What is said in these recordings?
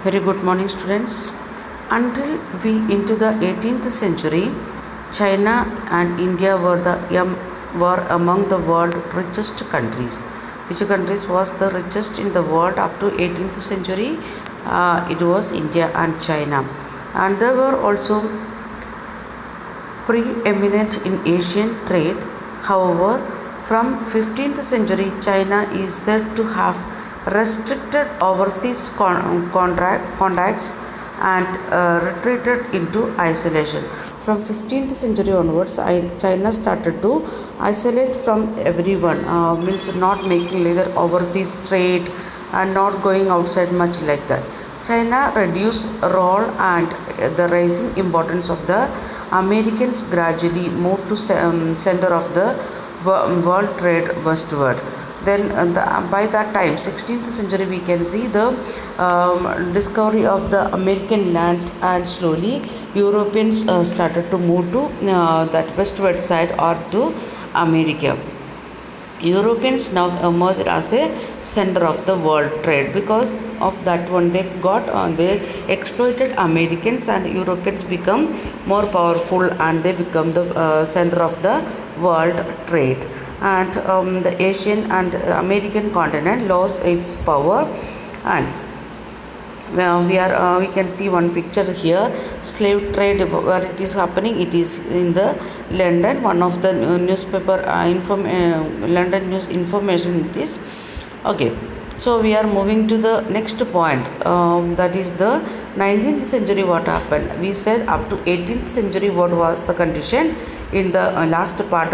Very good morning, students. Until we into the 18th century, China and India were among the world richest countries. Which countries was the richest in the world up to 18th century? It was India and China, and they were also preeminent in Asian trade. However, from 15th century, China is said to have restricted overseas contacts and retreated into isolation. From 15th century onwards, China started to isolate from everyone, means not making either overseas trade and not going outside much like that. China reduced role and the rising importance of the Americans gradually moved to center of the world trade westward. Then by that time 16th century we can see the discovery of the American land, and slowly Europeans started to move to that westward side or to America. Europeans now emerged as a center of the world trade. Because of that one, they exploited Americans, and Europeans become more powerful, and they become the center of the world trade. And the Asian and American continent lost its power, and we can see one picture here. Slave trade, where it is happening, it is in the London. One of the newspaper London news information it is. Okay, so we are moving to the next point, that is the 19th century. What happened? We said up to 18th century what was the condition. In the last part,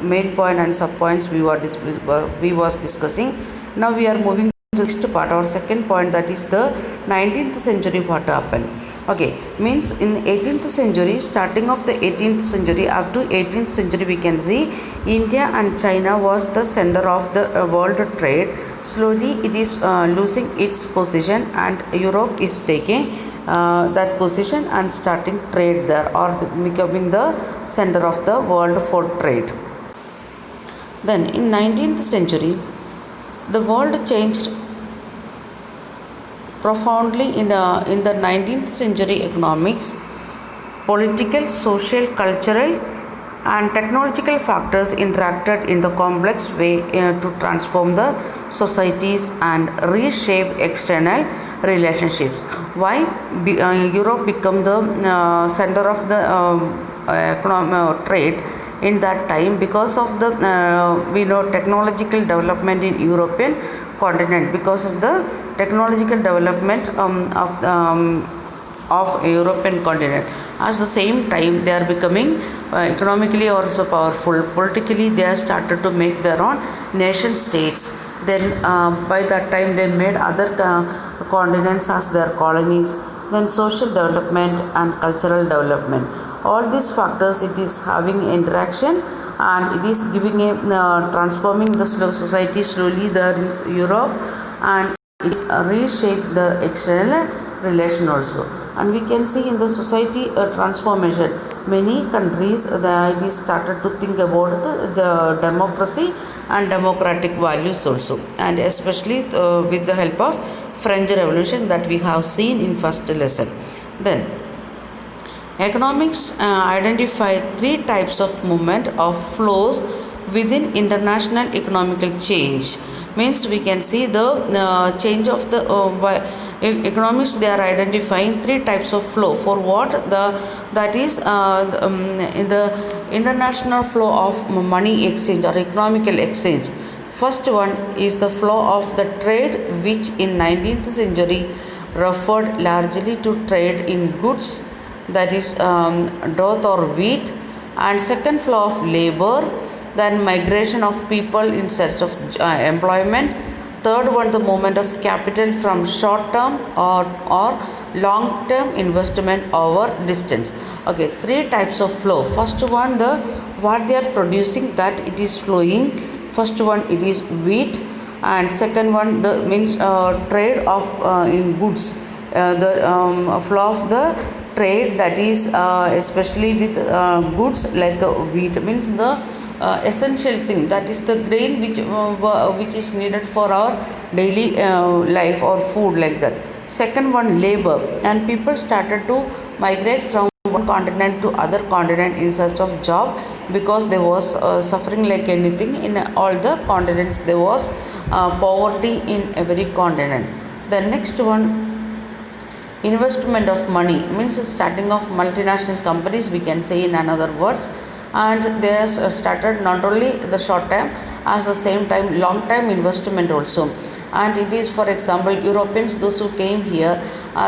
main point and sub points we was discussing. Now we are moving to the next part, our second point, that is the 19th century. What happened? Okay, means in 18th century, starting of the 18th century up to 18th century, we can see India and China was the center of the world trade. Slowly it is losing its position, and Europe is taking that position and starting trade there, or becoming the center of the world for trade. Then in 19th century, the world changed profoundly. In the 19th century, economics, political, social, cultural and technological factors interacted in the complex way to transform the societies and reshape external relationships. Why Europe became the center of the trade in that time? Because of the we know technological development in European continent. Because of the technological development of European continent, at the same time they are becoming economically also powerful. Politically they have started to make their own nation states. Then by that time they made other continents as their colonies. Then social development and cultural development, all these factors, it is having interaction, and it is giving a transforming the society slowly there in Europe, and it's reshape the external relation also. And we can see in the society transformation, many countries it is started to think about the democracy and democratic values also, and especially with the help of French Revolution that we have seen in first lesson. Then economics identify three types of movement of flows within international economical change. Means we can see the change of the economics. They are identifying three types of flow. For what? That is in the international flow of money exchange or economical exchange. First one is the flow of the trade, which in 19th century referred largely to trade in goods, that is doth or wheat. And second, flow of labor, then migration of people in search of employment. Third one, the movement of capital from short term or long term investment over distance. Okay, three types of flow. First one, the what they are producing, that it is flowing. First one, it is wheat. And second one, the means trade of in goods, the flow of the trade, that is especially with goods like wheat, means the essential thing, that is the grain which is needed for our daily life or food like that. Second one, labor, and people started to migrate from one continent to other continent in search of job, because there was suffering like anything in all the continents. There was poverty in every continent. The next one, investment of money, means the starting of multinational companies, we can say in another words. And they started not only the short term, at the same time long term investment also. And it is, for example, Europeans, those who came here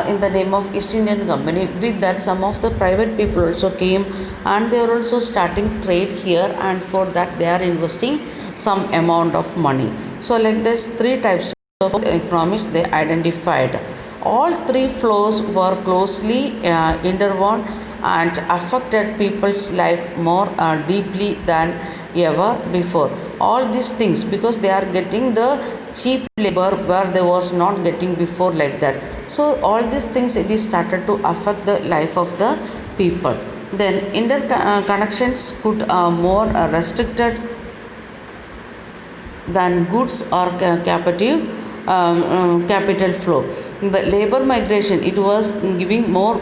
in the name of East Indian Company. With that, some of the private people also came, and they are also starting trade here, and for that they are investing some amount of money. So like this, three types of economies they identified. All three flows were closely interwoven and affected people's life more deeply than ever before. All these things, because they are getting the cheap labor where they was not getting before, like that. So all these things, it is started to affect the life of the people. Then interconnections could more restricted than goods or capital flow. The labor migration, it was giving more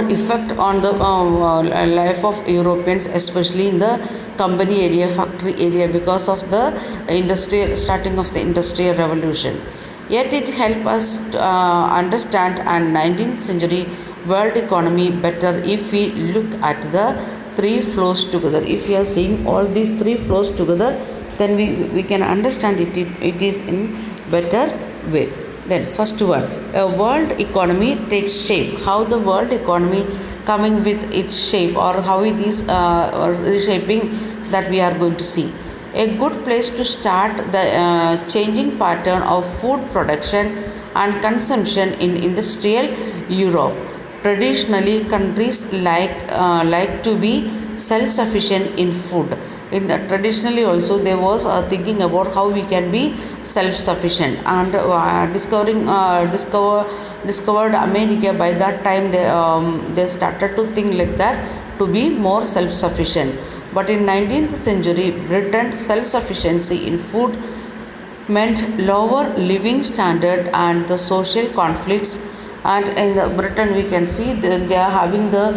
effect on the life of Europeans, especially in the company area, factory area, because of the industrial starting of the industrial revolution. Yet it helped us to, understand and 19th century world economy better if we look at the three flows together. If we are seeing all these three flows together, then we can understand it is in better way. Then first one, a world economy takes shape. How the world economy coming with its shape, or how it is reshaping, that we are going to see. A good place to start the changing pattern of food production and consumption in industrial Europe. Traditionally, countries like to be self-sufficient in food. Traditionally also, they was thinking about how we can be self-sufficient, and discovered America. By that time, they started to think like that, to be more self-sufficient. But in 19th century, Britain's self-sufficiency in food meant lower living standard and the social conflicts. And in the Britain, we can see they are having the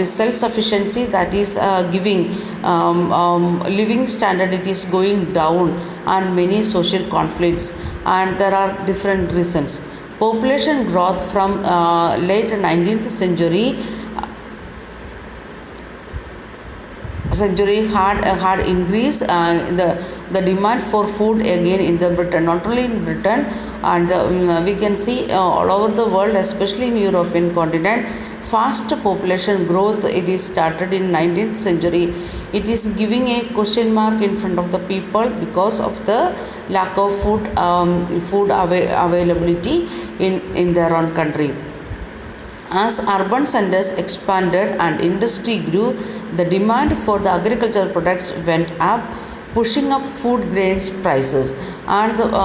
self-sufficiency, that is giving living standard, it is going down, and many social conflicts, and there are different reasons. Population growth from late 19th century had increased the demand for food again in the Britain, not only in Britain, and we can see all over the world, especially in European continent. Fast population growth, it is started in 19th century. It is giving a question mark in front of the people because of the lack of food availability in their own country. As urban centers expanded and industry grew, the demand for the agricultural products went up, pushing up food grains prices. And the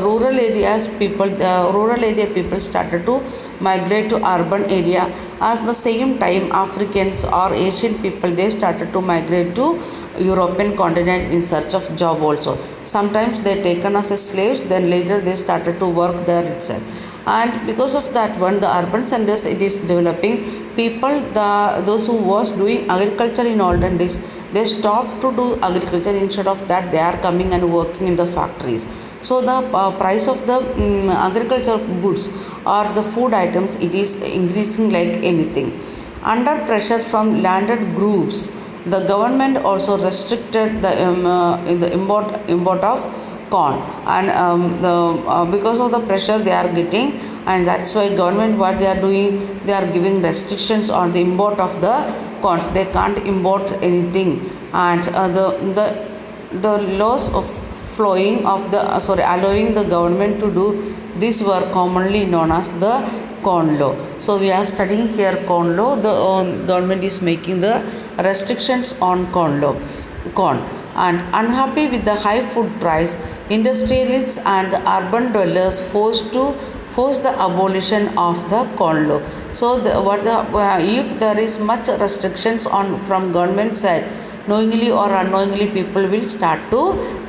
rural area people started to migrate to urban area. At the same time, Africans or Asian people, they started to migrate to European continent in search of job also. Sometimes they taken as slaves, then later they started to work there itself. And because of that one, the urban centers, it is developing. People, those who was doing agriculture in olden days, they stopped to do agriculture. Instead of that, they are coming and working in the factories. So the price of the agricultural goods or the food items, it is increasing like anything. Under pressure from landed groups, the government also restricted the import of corn, and because of the pressure they are getting, and that's why government, what they are doing, they are giving restrictions on the import of the corns. They can't import anything, and the laws of flowing of the allowing the government to do this were commonly known as the corn law. So we are studying here corn law. The government is making the restrictions on corn. And unhappy with the high food price, industrialists and the urban dwellers forced to forced the abolition of the corn law. So if there is much restrictions on from government side, knowingly or unknowingly people will start to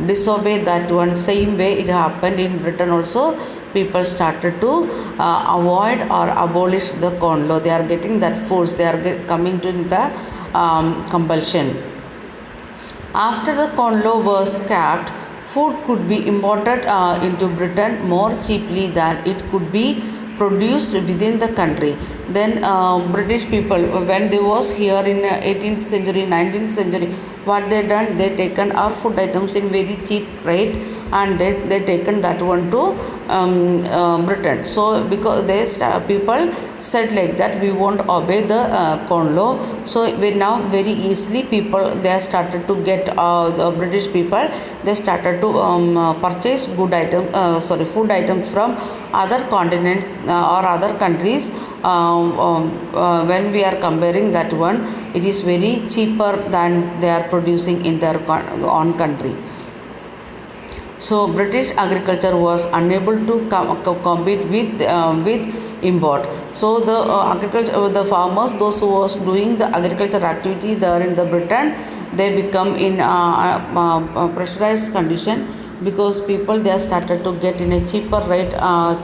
disobey that one. Same way it happened in Britain also. People started to avoid or abolish the corn law. They are getting that force. They are coming to the compulsion. After the corn law was scrapped, food could be imported into Britain more cheaply than it could be produced within the country. Then British people, when they was here in 18th century, 19th century, what they done? They taken our food items in very cheap rate, and they taken that one to Britain. So because people said like that, we won't obey the corn law. So we now very easily people they started to get the British people, they started to purchase food items from other continents or other countries. When we are comparing that one, it is very cheaper than they are producing in their own country. So British agriculture was unable to compete with import. So the the farmers, those who was doing the agriculture activity there in the Britain, they become in pressurized condition, because people they started to get in a cheaper rate,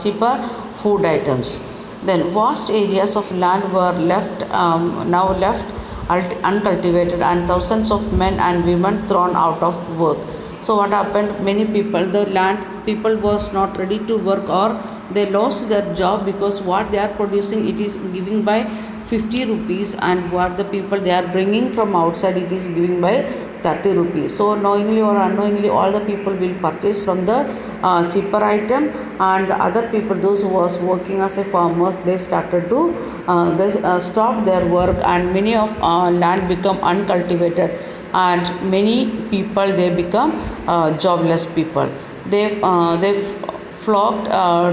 cheaper food items. Then vast areas of land were now left uncultivated, and thousands of men and women thrown out of work. So what happened? Many people, the land people was not ready to work, or they lost their job, because what they are producing it is giving by 50 rupees, and what the people they are bringing from outside it is giving by 30 rupees. So knowingly or unknowingly all the people will purchase from the cheaper item, and the other people, those who was working as a farmers, they started to stop their work, and many of land become uncultivated, and many people they become jobless people. They flocked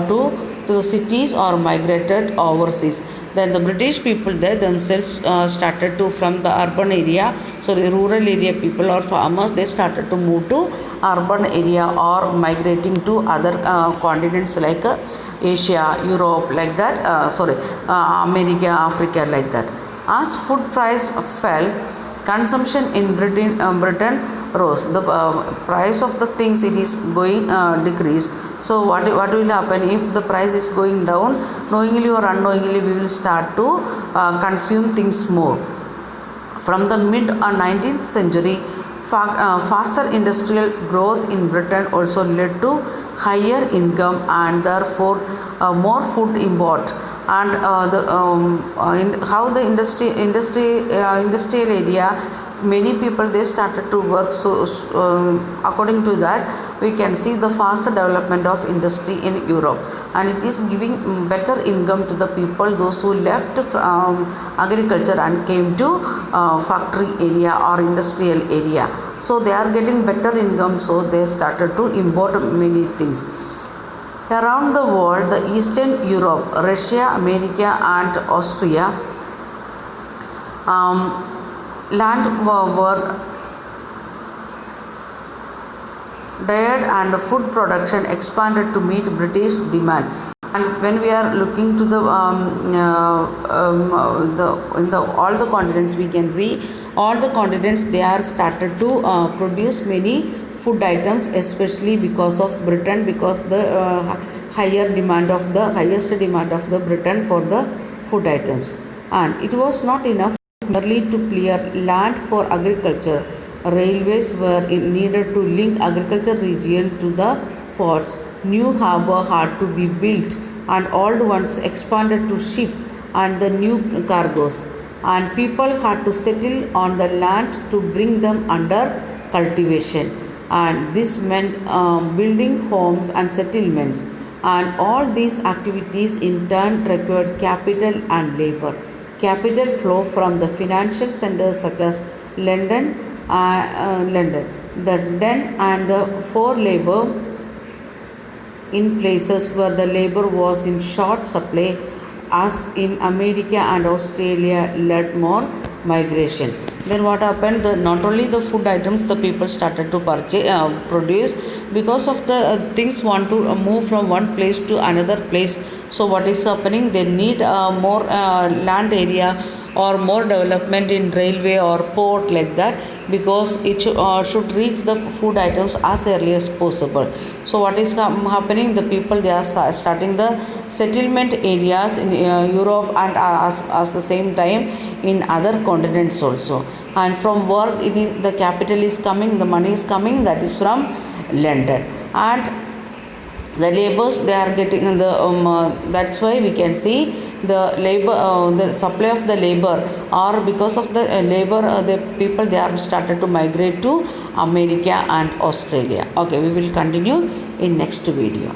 to the cities or migrated overseas. Then the British people they themselves started to, from the urban area, so the rural area people or farmers, they started to move to urban area or migrating to other continents like Asia, Europe, like that, America, Africa, like that. As food price fell, consumption in Britain rose. The price of the things it is going decrease. So what will happen if the price is going down? Knowingly or unknowingly, we will start to consume things more. From the mid 19th century, faster industrial growth in Britain also led to higher income, and therefore more food import. And how the industrial area, many people they started to work. So according to that, we can see the faster development of industry in Europe, and it is giving better income to the people, those who left agriculture and came to factory area or industrial area. So they are getting better income, so they started to import many things. Around the world, the Eastern Europe, Russia, America, and Austria, land were died, and food production expanded to meet British demand. And when we are looking to the all the continents, we can see all the continents they are started to produce many food items, especially because of Britain, because the highest demand of the Britain for the food items. And it was not enough merely to clear land for agriculture. Railways were needed to link agriculture region to the ports. New harbour had to be built, and old ones expanded to ship and the new cargoes. And people had to settle on the land to bring them under cultivation. And this meant building homes and settlements. And all these activities in turn required capital and labor. Capital flow from the financial centers such as London, the den and the for labor in places where the labor was in short supply, as in America and Australia, led more migration. Then what happened? Not only the food items the people started to produce, because of the things want to move from one place to another place. So what is happening, they need more land area or more development in railway or port like that, because it should reach the food items as early as possible. So what is happening, the people, they are starting the settlement areas in Europe, and as the same time in other continents also. And from where it is, the capital is coming, the money is coming, that is from London. And the labors, they are getting the that's why we can see the labor, the supply of the labor, or because of the labor, the people, they are started to migrate to America and Australia. Okay, we will continue in next video.